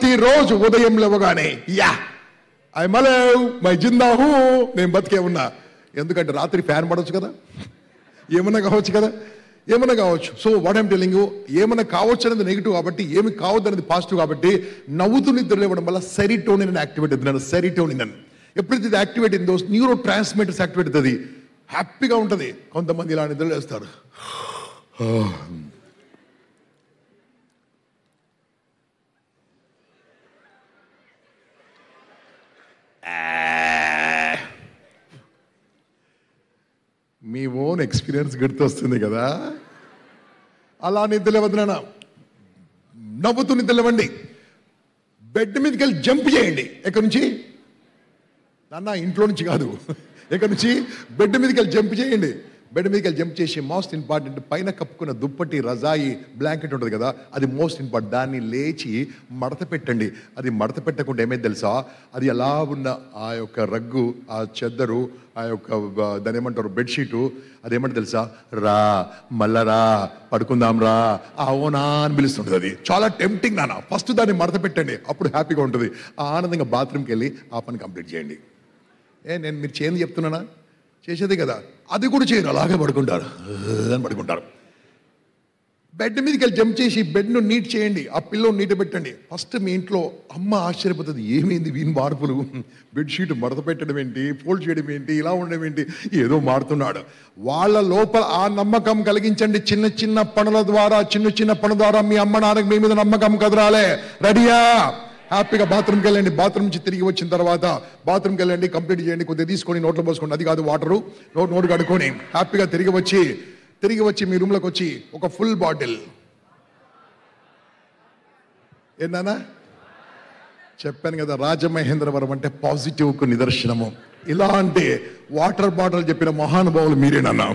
ప్రతిరోజు ఉదయం లేవగానే యా ఐ మలవ్ మై జిందాహూ, నేను బతికే ఉన్నా. ఎందుకంటే రాత్రి ఫ్యాన్ పడవచ్చు కదా, ఏమన్నా కావచ్చు కదా, ఏమన్నా కావచ్చు. So what I'm telling you, ఏమన్నా కావచ్చు అనేది నెగిటివ్ కాబట్టి, ఏమి కావద్దు అనేది పాజిటివ్ కాబట్టి, నవ్వుతూ నిద్ర లేవడం వల్ల సెరిటోనిన్ యాక్టివేట్ అవుతున్నాను. సెరిటోనిన్ ఎప్పుడైతే ఇది యాక్టివేట్ అయిందో న్యూరో ట్రాన్స్మిటర్స్ యాక్టివేట్ అవుతుంది, హ్యాపీగా ఉంటుంది. కొంతమంది ఇలా నిద్ర లేస్తారు. మీ ఓన్ ఎక్స్పీరియన్స్ గుర్తొస్తుంది కదా. అలా నిద్రలేవద్దునా, నవ్వుతూ నిద్రలేవండి. బెడ్ మీదకి వెళ్ళి జంప్ చేయండి. ఎక్కడి నుంచి నాన్న? ఇంట్లో నుంచి కాదు, ఎక్కడి నుంచి? బెడ్ మీదకి వెళ్ళి జంప్ చేయండి. బెడ్ మీదకి వెళ్ళి జంప్ చేసి మోస్ట్ ఇంపార్టెంట్, పైన కప్పుకున్న దుప్పటి, రజాయి, బ్లాంకెట్ ఉంటుంది కదా, అది మోస్ట్ ఇంపార్టెంట్. దాన్ని లేచి మడత పెట్టండి. అది మడత పెట్టకుండా ఏమైంది తెలుసా, అది అలా ఉన్న ఆ యొక్క రగ్గు, ఆ చెద్దరు, ఆ యొక్క దాని ఏమంటారు బెడ్షీటు, అదేమంటే తెలుసా, రా మళ్ళరా పడుకుందాం రా, అవునా అని పిలుస్తుంటుంది. అది చాలా టెంప్టింగ్ నాన్న. ఫస్ట్ దాన్ని మడత పెట్టండి, అప్పుడు హ్యాపీగా ఉంటుంది. ఆ ఆనందంగా బాత్రూమ్కి వెళ్ళి ఆ పని కంప్లీట్ చేయండి. నేను మీరు చేయండి చెప్తున్నానా, చేసేదే కదా. అది కూడా చేయరు, అలాగే పడుకుంటారు అని పడుకుంటారు. బెడ్ మీదకి వెళ్ళి జంప్ చేసి బెడ్ను నీట్ చేయండి, ఆ పిల్లో నీట్ పెట్టండి. ఫస్ట్ మీ ఇంట్లో అమ్మ ఆశ్చర్యపోతుంది, ఏమైంది వీని మార్పులు, బెడ్షీట్ మడత పెట్టడం ఏంటి, ఫోల్డ్ చేయడం ఏంటి, ఇలా ఉండడం ఏంటి, ఏదో మారుతున్నాడు. వాళ్ళ లోపల ఆ నమ్మకం కలిగించండి. చిన్న చిన్న పనుల ద్వారా, చిన్న చిన్న పనుల ద్వారా మీ అమ్మ నాన్నకి మీ మీద నమ్మకం కదరాలే. రెడీయా? హ్యాపీగా బాత్రూమ్కి వెళ్ళండి. బాత్రూమ్ నుంచి తిరిగి వచ్చిన తర్వాత బాత్రూమ్కి వెళ్ళండి, కంప్లీట్ చేయండి, కొద్దిగా తీసుకొని నోట్లో పోసుకోండి. అది కాదు వాటరు, నోటు కడుక్కొని హ్యాపీగా తిరిగి వచ్చి మీ రూమ్లోకి వచ్చి ఒక ఫుల్ బాటిల్, ఏంటన్నా చెప్పాను కదా, రాజమహేంద్రవరం అంటే పాజిటివ్కు నిదర్శనము. ఇలా అంటే వాటర్ బాటిల్ చెప్పిన మహానుభావులు మీరేనన్నా.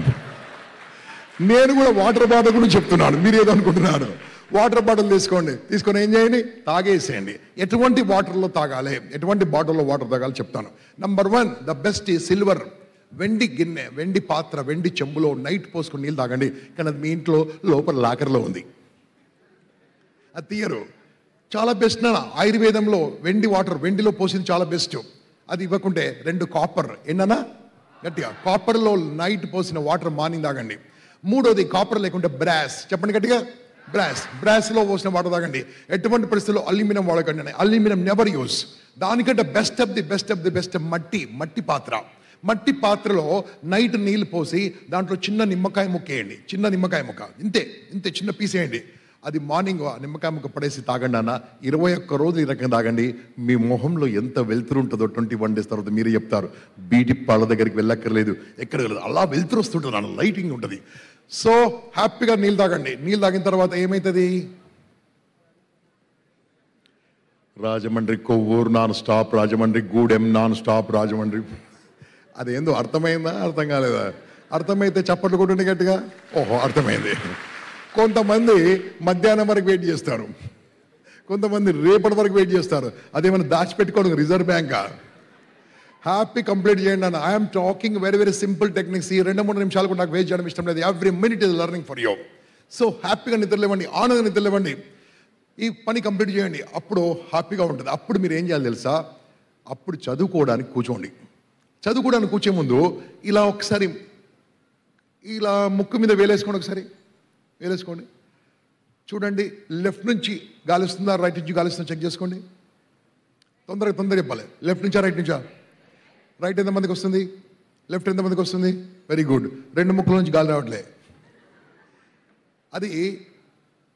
నేను కూడా వాటర్ బాటిల్ గురించి చెప్తున్నాను, మీరేదో అనుకుంటున్నారు. వాటర్ బాటిల్ తీసుకొని ఏం చేయండి, తాగేసేయండి. ఎటువంటి వాటర్లో తాగాలి, ఎటువంటి బాటిల్లో వాటర్ తాగాలి చెప్తాను. నంబర్ 1, ద బెస్ట్ ఈ సిల్వర్, వెండి గిన్నె, వెండి పాత్ర, వెండి చెంబులో నైట్ పోసుకొని నీళ్ళు తాగండి. కానీ అది మీ ఇంట్లో లోపల లాకర్లో ఉంది, అది తీయరు. చాలా బెస్ట్ నాన్న. ఆయుర్వేదంలో వెండి వాటర్, వెండిలో పోసింది చాలా బెస్ట్. అది ఇవ్వకుంటే 2 కాపర్, ఏంటన్నా గట్టిగా, కాపర్లో నైట్ పోసిన వాటర్ మార్నింగ్ తాగండి. 3వది కాపర్ లేకుంటే బ్రాస్, చెప్పండి గట్టిగా, బ్రాస్లో పోసిన వాటర్ తాగండి. ఎటువంటి పరిస్థితుల్లో అల్యూమినియం వాడకండి, అల్యూమినియం నెవర్ యూస్. దానికంటే బెస్ట్ ఆఫ్ ది బెస్ట్ మట్టి పాత్ర. మట్టి పాత్రలో నైట్ నీళ్ళు పోసి దాంట్లో చిన్న నిమ్మకాయ ముక్క వేయండి, చిన్న నిమ్మకాయ ముక్క, ఇంతే చిన్న పీస్ వేయండి. అది మార్నింగ్ ఆ నిమ్మకాయ ముక్క పడేసి తాగండి అన్న. 21 రోజులు ఈ రకంగా తాగండి. మీ మొహంలో ఎంత వెలుతురు ఉంటుందో 21 days తర్వాత మీరే చెప్తారు. బ్యూటీ పార్లర్ దగ్గరికి వెళ్ళక్కర్లేదు, ఎక్కడ అలా వెలుతురు వస్తుంటుంది అన్న, లైటింగ్ ఉంటుంది. సో హ్యాపీగా నీళ్ళు తాగండి. నీళ్ళు తాగిన తర్వాత ఏమవుతుంది, Rajahmundry Kovvur non stop, Rajahmundry Gudem non stop, Rajahmundry. అదేందో అర్థమైందా, అర్థం కాలేదా? అర్థమైతే చప్పట్లు కొట్టండి గట్టిగా. ఓహో అర్థమైంది. కొంతమంది మధ్యాహ్నం వరకు వెయిట్ చేస్తారు, కొంతమంది రేపటి వరకు వెయిట్ చేస్తారు. అదేమైనా దాచిపెట్టుకోవడం రిజర్వ్ బ్యాంకా? హ్యాపీ కంప్లీట్ చేయండి అన్న. I'm talking very simple techniques. ఈ 2-3 నిమిషాలు కూడా నాకు వేస్ట్ చేయడం ఇష్టం లేదు. Every minute is learning for you. So హ్యాపీగా నిద్రలేవండి, ఆనందంగా నిద్రలేవండి, ఈ పని కంప్లీట్ చేయండి. అప్పుడు హ్యాపీగా ఉంటుంది. అప్పుడు మీరు ఏం చేయాలి తెలుసా, అప్పుడు చదువుకోవడానికి కూర్చోండి. చదువుకోవడానికి కూర్చే ముందు ఇలా ఒకసారి ఇలా ముక్కు మీద వేలేసుకోండి, ఒకసారి వేలేసుకోండి. చూడండి, లెఫ్ట్ నుంచి గాలి వస్తుందా, రైట్ నుంచి గాలి వస్తుందా చెక్ చేసుకోండి. తొందరగా చెప్పాలి. లెఫ్ట్ నుంచా రైట్ నుంచా? రైట్ ఎంతమందికి వస్తుంది, లెఫ్ట్ ఎంతమందికి వస్తుంది? Very good. 2 ముక్కుల నుంచి గాలి రావట్లే. అది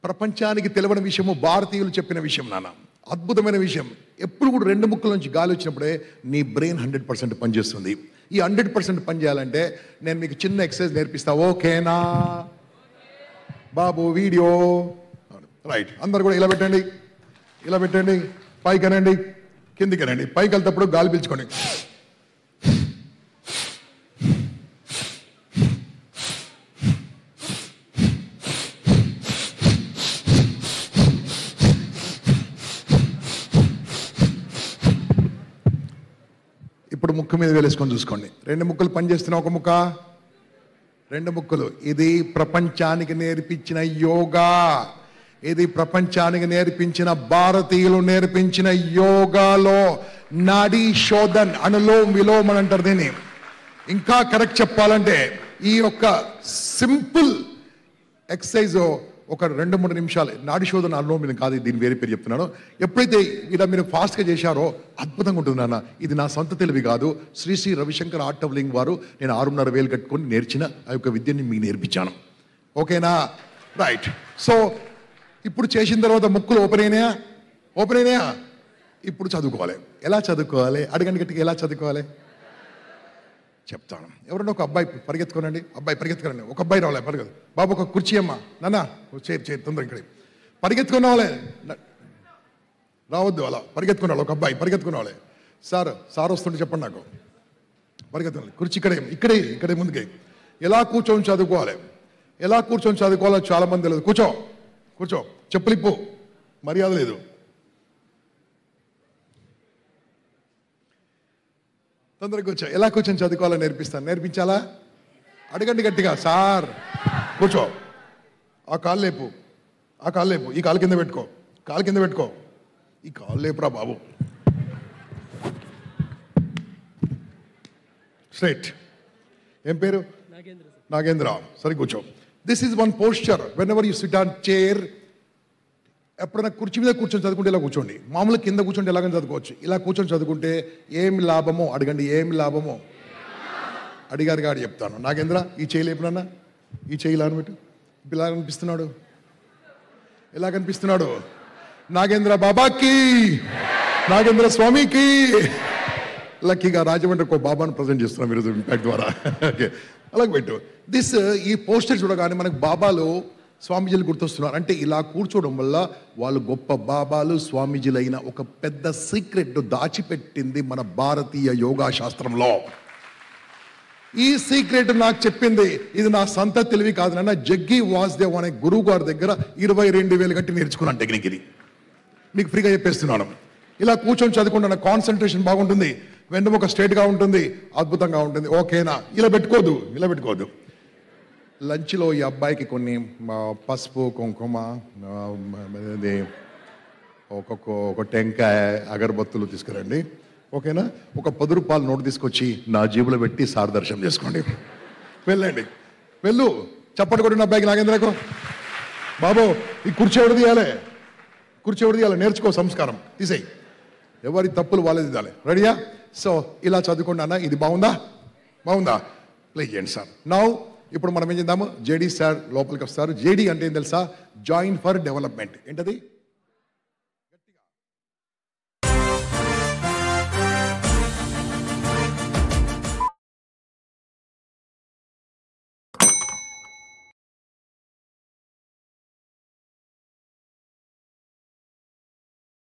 ప్రపంచానికి తెలియని విషయము, భారతీయులు చెప్పిన విషయం నాన్న, అద్భుతమైన విషయం. ఎప్పుడు కూడా 2 ముక్కుల నుంచి గాలి వచ్చినప్పుడే నీ బ్రెయిన్ 100% పనిచేస్తుంది. ఈ 100% పని చేయాలంటే నేను మీకు చిన్న ఎక్సర్సైజ్ నేర్పిస్తా, ఓకేనా బాబు? Video right. అందరు కూడా ఇలా పెట్టండి, పైకి అనండి, కిందికి అనండి. పైకి వెళ్తేప్పుడు గాలి పీల్చుకోండి. ఇప్పుడు ముక్కు మీద వేలేసుకొని చూసుకోండి. 2 ముక్కలు పనిచేస్తున్నా, ఒక ముక్క, 2 ముక్కలు. ఇది ప్రపంచానికి నేర్పించిన యోగా. ఇది ప్రపంచానికి నేర్పించిన భారతీయులు నేర్పించిన యోగాలో నాడీ శోధన్, అనులోమ్ విలోమ్ అని అంటారు దీన్ని. ఇంకా కరెక్ట్ చెప్పాలంటే ఈ యొక్క సింపుల్ ఎక్సర్సైజ్ ఒక 2-3 నిమిషాలు, నాడి శోధన అనులోమం కాదు, దీని వేరే పేరు చెప్తున్నాను. ఎప్పుడైతే ఇలా మీరు ఫాస్ట్గా చేశారో అద్భుతంగా ఉంటుంది నాన్న. ఇది నా సొంత తెలివి కాదు, Sri Sri Ravishankar art of living వారు నేను 6,500 కట్టుకొని నేర్చిన ఆ యొక్క విద్యని మీకు నేర్పించాను. ఓకేనా? రైట్. సో ఇప్పుడు చేసిన తర్వాత ముక్కులు ఓపెన్ అయినాయా? ఓపెన్ అయినాయా? ఇప్పుడు చదువుకోవాలి. ఎలా చదువుకోవాలి? అడగండి గట్టిగా, ఎలా చదువుకోవాలి చెప్తాను. ఎవరన్నా ఒక అబ్బాయి పరిగెత్తుకోనండి, అబ్బాయి పరిగెత్తుకోనండి. ఒక అబ్బాయి రావాలి, పరిగెత్తు బాబు, ఒక కుర్చీ అమ్మా, నాన్న చేరు తొందర ఇక్కడ పరిగెత్తుకున్న వాళ్ళే రావద్దు, అలా పరిగెత్తుకున్న వాళ్ళు. ఒక అబ్బాయి పరిగెత్తుకున్న వాళ్ళే. సార్ వస్తుంటే చెప్పండి నాకు. పరిగెత్తుకోవాలి. కుర్చీ ఇక్కడే ముందుకే. ఎలా కూర్చొని చదువుకోవాలి, ఎలా కూర్చొని చదువుకోవాలో చాలా మంది తెలియదు. కూర్చో, చెప్పులిప్పు, మర్యాద లేదు. తొందరగా కూర్చో. ఎలా కూర్చొని చదువుకోవాలో నేర్పిస్తాను. నేర్పించాలా? అడగండి గట్టిగా. సార్ కూర్చో, ఆ కాలు లేపు, ఈ కాలు కింద పెట్టుకో, ఈ కాలు లేపురా బాబు. స్ట్రైట్. ఏం పేరు? నాగేంద్ర. సరే కూర్చో. This is one posture. When ever you SIT on chair, ఎప్పుడైనా కుర్చీ మీద కూర్చొని చదువుకుంటే ఇలా కూర్చోండి. మామూలుగా కింద కూర్చొని ఎలాగని చదువుకోవచ్చు. ఇలా కూర్చొని చదువుకుంటే ఏమి లాభమో అడగండి. ఏమి లాభమో అడిగారు గాడు చెప్తాను. నాగేంద్ర, ఈ చేయి లేపునన్నా, ఈ చేయి ఇలా అనబెట్టు. ఇలా కనిపిస్తున్నాడు, ఎలా కనిపిస్తున్నాడు? నాగేంద్ర బాబాకి, నాగేంద్ర స్వామికి. లక్కీగా రాజమండ్రికి ఒక బాబాను ప్రజెంట్ చేస్తున్నాం ఈరోజు ఇంపాక్ట్ ద్వారా. ఓకే, అలాగే పెట్టు. ఈ పోస్టర్ చూడగానే మనకు బాబాలు, స్వామీజీలు గుర్తొస్తున్నారు. అంటే ఇలా కూర్చోవడం వల్ల వాళ్ళు గొప్ప బాబాలు, స్వామీజీలైన ఒక పెద్ద సీక్రెట్ దాచిపెట్టింది మన భారతీయ యోగా శాస్త్రంలో. ఈ సీక్రెట్ నాకు చెప్పింది, ఇది నా సొంత తెలివి కాదు నాన్న. జగ్గి వాసుదేవ్ అనే గురువు గారి దగ్గర 22,000 కట్టి నేర్చుకున్నాను టెక్నిక్. ఇది మీకు ఫ్రీగా చెప్పేస్తున్నాను. ఇలా కూర్చొని చదువుకుంటున్న కాన్సన్ట్రేషన్ బాగుంటుంది, వెన్నుముక స్ట్రైట్గా ఉంటుంది, అద్భుతంగా ఉంటుంది. ఓకేనా? ఇలా పెట్టుకోవద్దు. లంచ్లో ఈ అబ్బాయికి కొన్ని పసుపు, కుంకుమ, ఒక టెంకాయ, అగరబత్తులు తీసుకురండి. ఓకేనా? ఒక 10 రూపాయల నోటు తీసుకొచ్చి నా జేబులో పెట్టి సార్ దర్శనం చేసుకోండి. వెళ్ళండి, వెళ్ళు. చప్పటి కొట్టిన అబ్బాయికి, నాగేంద్రకు, బాబు ఈ కుర్చీ ఎవరు తీయాలి, నేర్చుకో సంస్కారం. తీసేయి, ఎవరి తప్పులు వాళ్ళది తీయాలి. రెడీయా? సో ఇలా చదువుకోండి అన్న. ఇది బాగుందా? ప్లే చేయండి సార్. నౌ ఇప్పుడు మనం ఏం చేద్దాము, జేడీ సార్ లోపలికి వస్తారు. జేడీ అంటే ఏం తెలుసా? Join for development. ఏంటది?